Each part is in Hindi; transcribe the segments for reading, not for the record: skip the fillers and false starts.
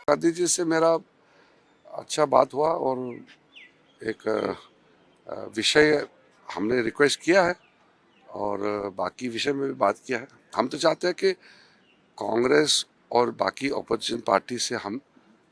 गांधी जी से मेरा अच्छा बात हुआ और एक विषय हमने रिक्वेस्ट किया है और बाकी विषय में भी बात किया है। हम तो चाहते हैं कि कांग्रेस और बाकी ऑपोजिशन पार्टी से हम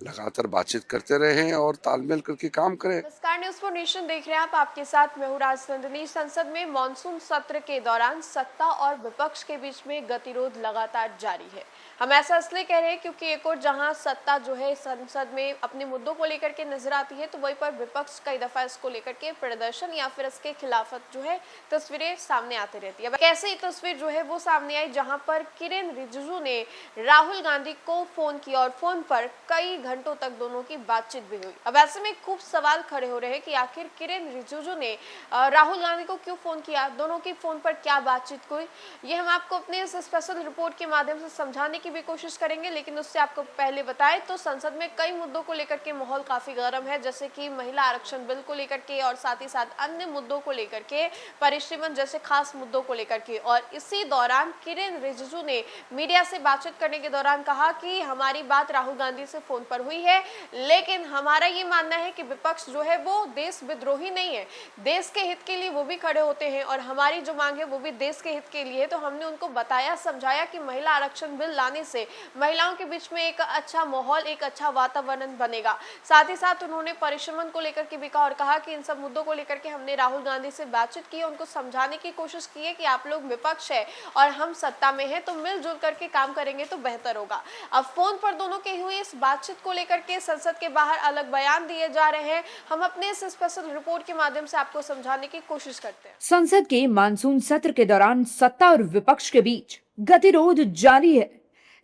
लगातार बातचीत करते रहें और तालमेल करके काम करें। नमस्कार, न्यूज फॉर नेशन देख रहे हैं आप। आपके साथ मैं हूं राजनंदिनी। संसद में मॉनसून सत्र के दौरान सत्ता और विपक्ष के बीच में गतिरोध लगातार जारी है। हम ऐसा इसलिए कह रहे हैं क्योंकि एक और जहां सत्ता जो है संसद में अपने मुद्दों को लेकर के नजर आती है, तो वहीं पर विपक्ष कई दफा इसको लेकर के प्रदर्शन या फिर इसके खिलाफत जो है तस्वीरें सामने आती रहती है। कैसे ही तस्वीर जो है वो सामने आई जहां पर किरेन रिजिजू ने राहुल गांधी को फोन किया और फोन पर कई घंटों तक दोनों की बातचीत भी हुई। अब ऐसे में खूब सवाल खड़े हो रहे हैं कि आखिर किरेन रिजिजू ने राहुल गांधी को क्यों फोन किया, दोनों की फोन पर क्या बातचीत हुई, ये हम आपको अपने इस स्पेशल रिपोर्ट के माध्यम से समझाने की भी कोशिश करेंगे। लेकिन उससे आपको पहले बताएं तो संसद में कई मुद्दों को लेकर के माहौल काफी गर्म है, जैसे कि महिला आरक्षण बिल को लेकर के और साथ ही साथ अन्य मुद्दों को लेकर के, परिसीमन जैसे खास मुद्दों को लेकर के। और इसी दौरान किरेन रिजिजू ने मीडिया से बातचीत करने के दौरान कहा कि हमारी बात राहुल गांधी से फोन पर हुई है, लेकिन हमारा ये मानना है कि विपक्ष जो है वो देश विद्रोही नहीं है, देश के हित के लिए वो भी खड़े होते हैं और हमारी जो मांग है वो भी देश के हित के लिए है। तो हमने उनको बताया समझाया कि महिला आरक्षण बिल लाने से महिलाओं के बीच में एक अच्छा माहौल, एक अच्छा वातावरण बनेगा। साथ ही साथ उन्होंने परिसीमन को लेकर के भी कहा और कहा कि इन सब मुद्दों को लेकर के हमने राहुल गांधी से बातचीत की, उनको समझाने की कोशिश की है कि आप लोग विपक्ष है और हम सत्ता में हैं, तो मिलजुल करके काम करेंगे तो बेहतर होगा। अब फोन पर दोनों की हुई इस बातचीत को लेकर के संसद के बाहर अलग बयान दिए जा रहे हैं। हम अपने इस स्पेशल रिपोर्ट के माध्यम से आपको समझाने की कोशिश करते हैं। संसद के मानसून सत्र के दौरान सत्ता और विपक्ष के बीच गतिरोध जारी है।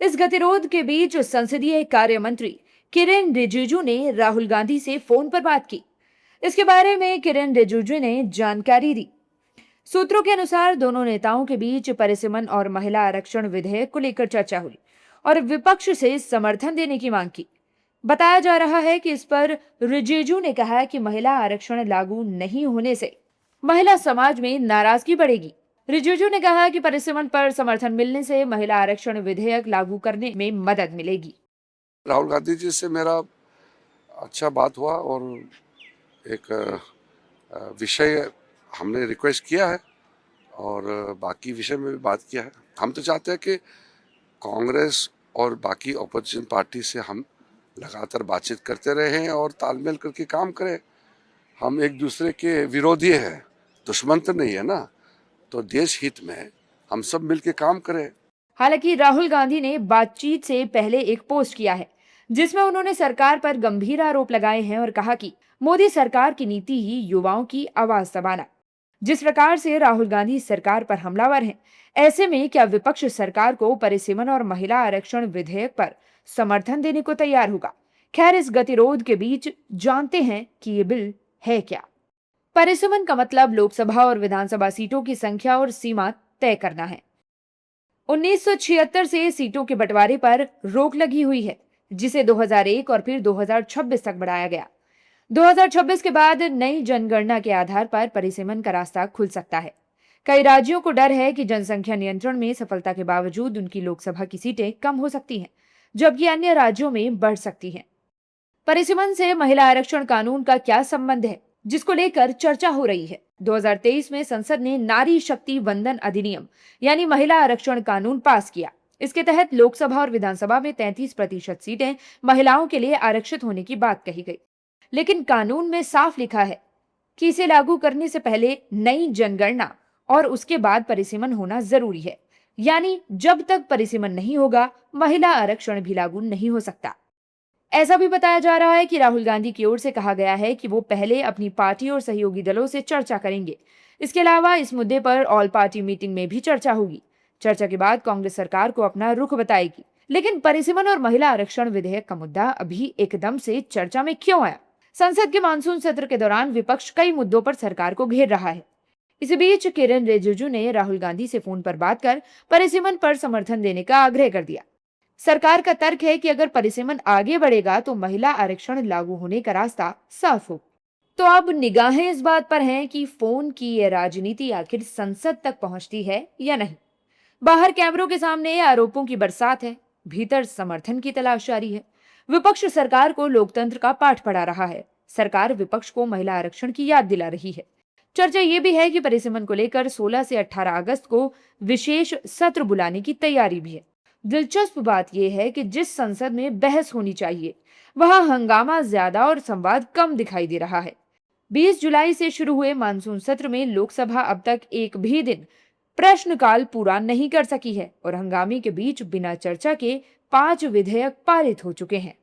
इस गतिरोध के बीच संसदीय कार्य मंत्री किरेन रिजिजू ने राहुल गांधी से फोन पर बात की। इसके बारे में किरेन रिजिजू ने जानकारी दी। सूत्रों के अनुसार दोनों नेताओं के बीच परिसीमन और महिला आरक्षण विधेयक को लेकर चर्चा हुई और विपक्ष से समर्थन देने की मांग की। बताया जा रहा है कि इस पर रिजिजू ने कहा कि महिला आरक्षण लागू नहीं होने से महिला समाज में नाराजगी बढ़ेगी। रिजिजू ने कहा कि परिसीमन पर समर्थन मिलने से महिला आरक्षण विधेयक लागू करने में मदद मिलेगी। राहुल गांधी जी से मेरा अच्छा बात हुआ और एक विषय हमने रिक्वेस्ट किया है और बाकी विषय में भी बात किया है। हम तो चाहते हैं कि कांग्रेस और बाकी ऑपोजिशन पार्टी से हम लगातार बातचीत करते रहें और तालमेल करके काम करें। हम एक दूसरे के विरोधी हैं, दुश्मन तो नहीं है ना, तो देश हित में हम सब मिलके काम करें। हालांकि राहुल गांधी ने बातचीत से पहले एक पोस्ट किया है जिसमें उन्होंने सरकार पर गंभीर आरोप लगाए हैं और कहा कि मोदी सरकार की नीति ही युवाओं की आवाज दबाना। जिस प्रकार से राहुल गांधी सरकार पर हमलावर हैं, ऐसे में क्या विपक्ष सरकार को परिसीमन और महिला आरक्षण विधेयक पर समर्थन देने को तैयार होगा? खैर, इस गतिरोध के बीच जानते हैं कि ये बिल है क्या। परिसीमन का मतलब लोकसभा और विधानसभा सीटों की संख्या और सीमा तय करना है। 1976 से सीटों के बंटवारे पर रोक लगी हुई है, जिसे 2001 और फिर 2026 तक बढ़ाया गया। 2026 के बाद नई जनगणना के आधार पर परिसीमन का रास्ता खुल सकता है। कई राज्यों को डर है कि जनसंख्या नियंत्रण में सफलता के बावजूद उनकी लोकसभा की सीटें कम हो सकती हैं, जबकि अन्य राज्यों में बढ़ सकती हैं। परिसीमन से महिला आरक्षण कानून का क्या संबंध है, जिसको लेकर चर्चा हो रही है। 2023 में संसद ने नारी शक्ति वंदन अधिनियम यानी महिला आरक्षण कानून पास किया। इसके तहत लोकसभा और विधानसभा में 33% सीटें महिलाओं के लिए आरक्षित होने की बात कही गई। लेकिन कानून में साफ लिखा है कि इसे लागू करने से पहले नई जनगणना और उसके बाद परिसीमन होना जरूरी है। यानी जब तक परिसीमन नहीं होगा, महिला आरक्षण भी लागू नहीं हो सकता। ऐसा भी बताया जा रहा है कि राहुल गांधी की ओर से कहा गया है कि वो पहले अपनी पार्टी और सहयोगी दलों से चर्चा करेंगे। इसके अलावा इस मुद्दे पर ऑल पार्टी मीटिंग में भी चर्चा होगी। चर्चा के बाद कांग्रेस सरकार को अपना रुख बताएगी। लेकिन परिसीमन और महिला आरक्षण विधेयक का मुद्दा अभी एकदम से चर्चा में क्यों आया? संसद के मानसून सत्र के दौरान विपक्ष कई मुद्दों पर सरकार को घेर रहा है। इसी बीच किरेन रिजिजू ने राहुल गांधी से फोन पर बात कर परिसीमन पर समर्थन देने का आग्रह कर दिया। सरकार का तर्क है कि अगर परिसीमन आगे बढ़ेगा तो महिला आरक्षण लागू होने का रास्ता साफ हो। तो अब निगाहें इस बात पर हैं कि फोन की यह राजनीति आखिर संसद तक पहुंचती है या नहीं। बाहर कैमरों के सामने आरोपों की बरसात है, भीतर समर्थन की तलाश जारी है। विपक्ष सरकार को लोकतंत्र का पाठ पढ़ा रहा है। सरकार विपक्ष को महिला आरक्षण की याद दिला रही है। चर्चा ये भी है कि परिसीमन को लेकर 16 से 18 अगस्त को विशेष सत्र बुलाने की तैयारी भी है। दिलचस्प बात यह है कि जिस संसद में बहस होनी चाहिए वहां हंगामा ज्यादा और संवाद कम दिखाई दे रहा है। 20 जुलाई से शुरू हुए मानसून सत्र में लोकसभा अब तक एक भी दिन प्रश्नकाल पूरा नहीं कर सकी है और हंगामे के बीच बिना चर्चा के 5 विधेयक पारित हो चुके हैं।